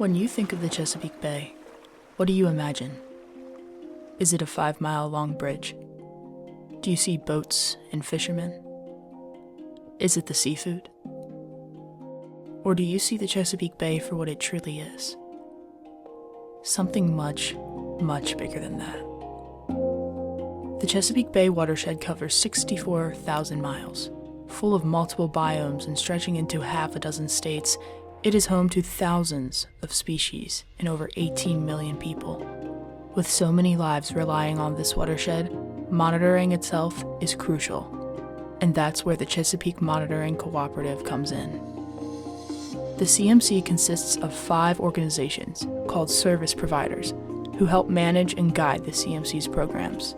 When you think of the Chesapeake Bay, what do you imagine? Is it a 5-mile-long bridge? Do you see boats and fishermen? Is it the seafood? Or do you see the Chesapeake Bay for what it truly is? Something much, much bigger than that. The Chesapeake Bay watershed covers 64,000 miles. Full of multiple biomes and stretching into half a dozen states, it is home to thousands of species and over 18 million people. With so many lives relying on this watershed, monitoring itself is crucial. And that's where the Chesapeake Monitoring Cooperative comes in. The CMC consists of 5 organizations called service providers who help manage and guide the CMC's programs.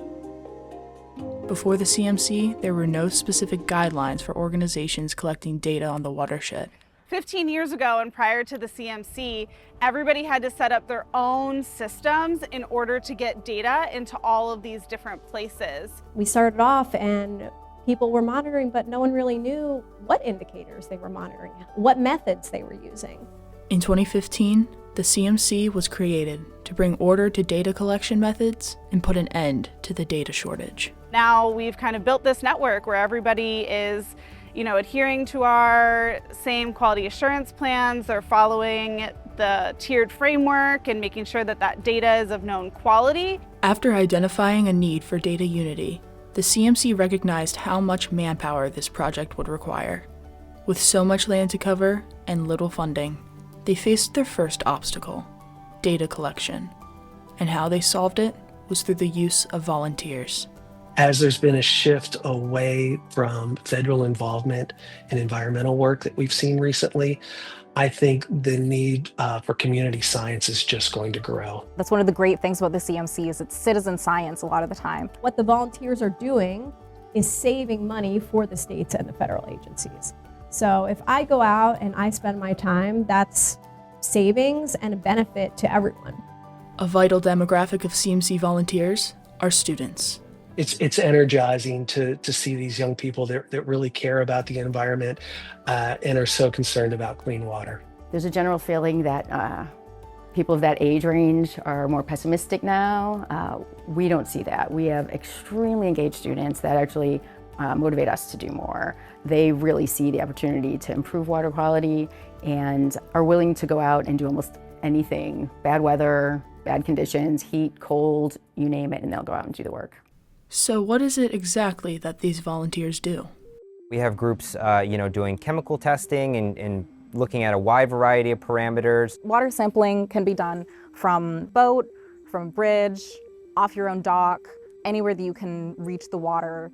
Before the CMC, there were no specific guidelines for organizations collecting data on the watershed. 15 years ago and prior to the CMC, everybody had to set up their own systems in order to get data into all of these different places. We started off and people were monitoring, but no one really knew what indicators they were monitoring, what methods they were using. In 2015, the CMC was created to bring order to data collection methods and put an end to the data shortage. Now we've kind of built this network where everybody is adhering to our same quality assurance plans. They're following the tiered framework and making sure that that data is of known quality. After identifying a need for data unity, the CMC recognized how much manpower this project would require. With so much land to cover and little funding, they faced their first obstacle, data collection. And how they solved it was through the use of volunteers. As there's been a shift away from federal involvement in environmental work that we've seen recently, I think the need for community science is just going to grow. That's one of the great things about the CMC is it's citizen science a lot of the time. What the volunteers are doing is saving money for the states and the federal agencies. So if I go out and I spend my time, that's savings and a benefit to everyone. A vital demographic of CMC volunteers are students. It's energizing to see these young people that really care about the environment and are so concerned about clean water. There's a general feeling that people of that age range are more pessimistic now. We don't see that. We have extremely engaged students that actually motivate us to do more. They really see the opportunity to improve water quality and are willing to go out and do almost anything. Bad weather, bad conditions, heat, cold, you name it, and they'll go out and do the work. So what is it exactly that these volunteers do? We have groups doing chemical testing and looking at a wide variety of parameters. Water sampling can be done from boat, from bridge, off your own dock, anywhere that you can reach the water.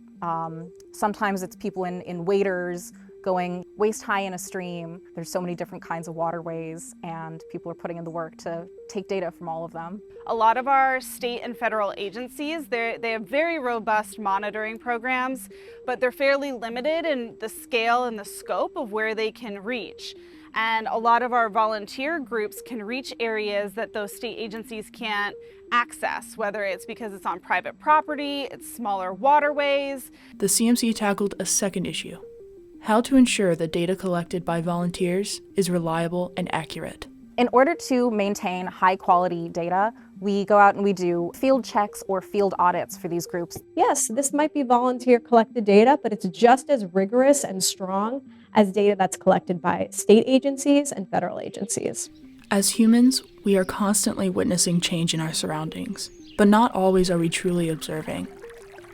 Sometimes it's people in waders going waist high in a stream. There's so many different kinds of waterways and people are putting in the work to take data from all of them. A lot of our state and federal agencies, they have very robust monitoring programs, but they're fairly limited in the scale and the scope of where they can reach. And a lot of our volunteer groups can reach areas that those state agencies can't access, whether it's because it's on private property, it's smaller waterways. The CMC tackled a second issue: how to ensure the data collected by volunteers is reliable and accurate. In order to maintain high quality data, we go out and we do field checks or field audits for these groups. Yes, this might be volunteer collected data, but it's just as rigorous and strong as data that's collected by state agencies and federal agencies. As humans, we are constantly witnessing change in our surroundings, but not always are we truly observing.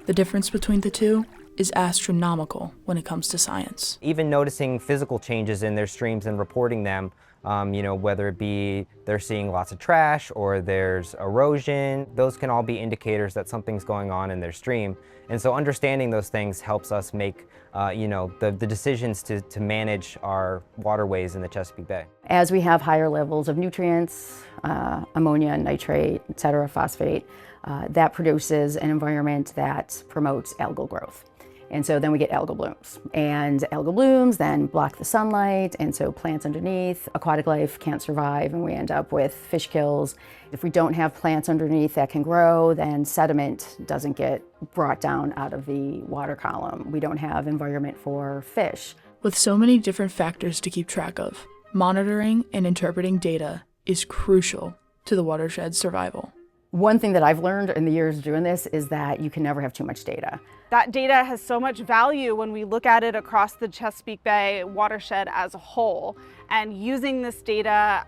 The difference between the two is astronomical when it comes to science. Even noticing physical changes in their streams and reporting them, whether it be they're seeing lots of trash or there's erosion, those can all be indicators that something's going on in their stream. And so understanding those things helps us make the decisions to manage our waterways in the Chesapeake Bay. As we have higher levels of nutrients, ammonia, nitrate, et cetera, phosphate, that produces an environment that promotes algal growth. And so then we get algal blooms. And algal blooms then block the sunlight, and so plants underneath, aquatic life can't survive, and we end up with fish kills. If we don't have plants underneath that can grow, then sediment doesn't get brought down out of the water column. We don't have environment for fish. With so many different factors to keep track of, monitoring and interpreting data is crucial to the watershed's survival. One thing that I've learned in the years doing this is that you can never have too much data. That data has so much value when we look at it across the Chesapeake Bay watershed as a whole. And using this data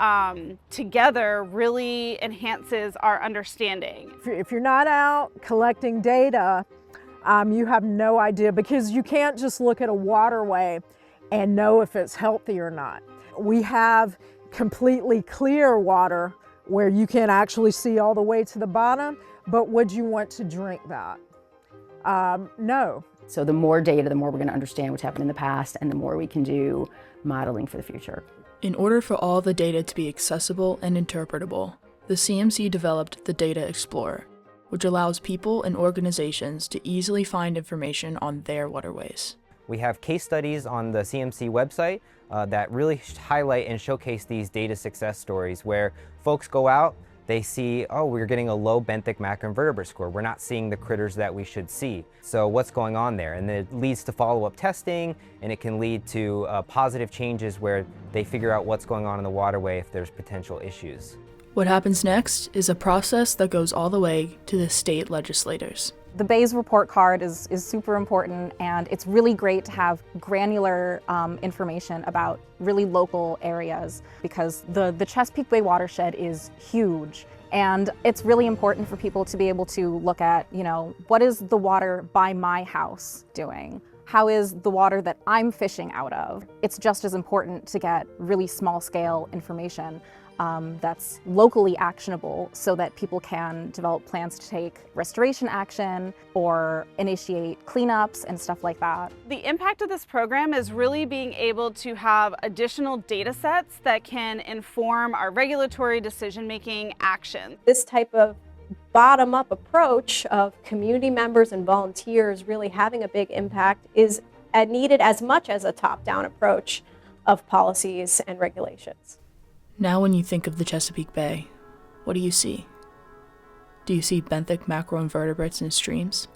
together really enhances our understanding. If you're not out collecting data, you have no idea, because you can't just look at a waterway and know if it's healthy or not. We have completely clear water where you can actually see all the way to the bottom, but would you want to drink that? No. So the more data, the more we're going to understand what's happened in the past, and the more we can do modeling for the future. In order for all the data to be accessible and interpretable, the CMC developed the Data Explorer, which allows people and organizations to easily find information on their waterways. We have case studies on the CMC website that really highlight and showcase these data success stories where folks go out, they see, oh, we're getting a low benthic macroinvertebrate score. We're not seeing the critters that we should see. So what's going on there? And it leads to follow-up testing, and it can lead to positive changes where they figure out what's going on in the waterway if there's potential issues. What happens next is a process that goes all the way to the state legislators. The Bay's report card is super important, and it's really great to have granular information about really local areas, because the Chesapeake Bay watershed is huge. And it's really important for people to be able to look at, what is the water by my house doing? How is the water that I'm fishing out of? It's just as important to get really small scale information that's locally actionable, so that people can develop plans to take restoration action or initiate cleanups and stuff like that. The impact of this program is really being able to have additional data sets that can inform our regulatory decision-making action. This type of bottom-up approach of community members and volunteers really having a big impact is needed as much as a top-down approach of policies and regulations. Now when you think of the Chesapeake Bay, what do you see? Do you see benthic macroinvertebrates in streams?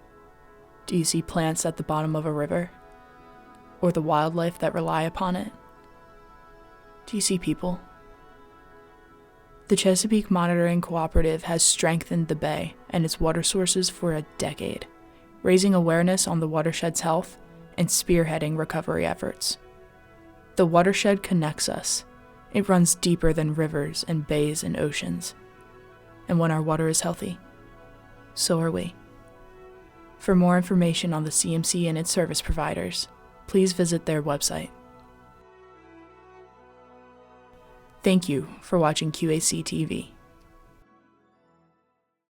Do you see plants at the bottom of a river? Or the wildlife that rely upon it? Do you see people? The Chesapeake Monitoring Cooperative has strengthened the bay and its water sources for a decade, raising awareness on the watershed's health and spearheading recovery efforts. The watershed connects us. It runs deeper than rivers and bays and oceans. And when our water is healthy, so are we. For more information on the CMC and its service providers, please visit their website. Thank you for watching QACTV.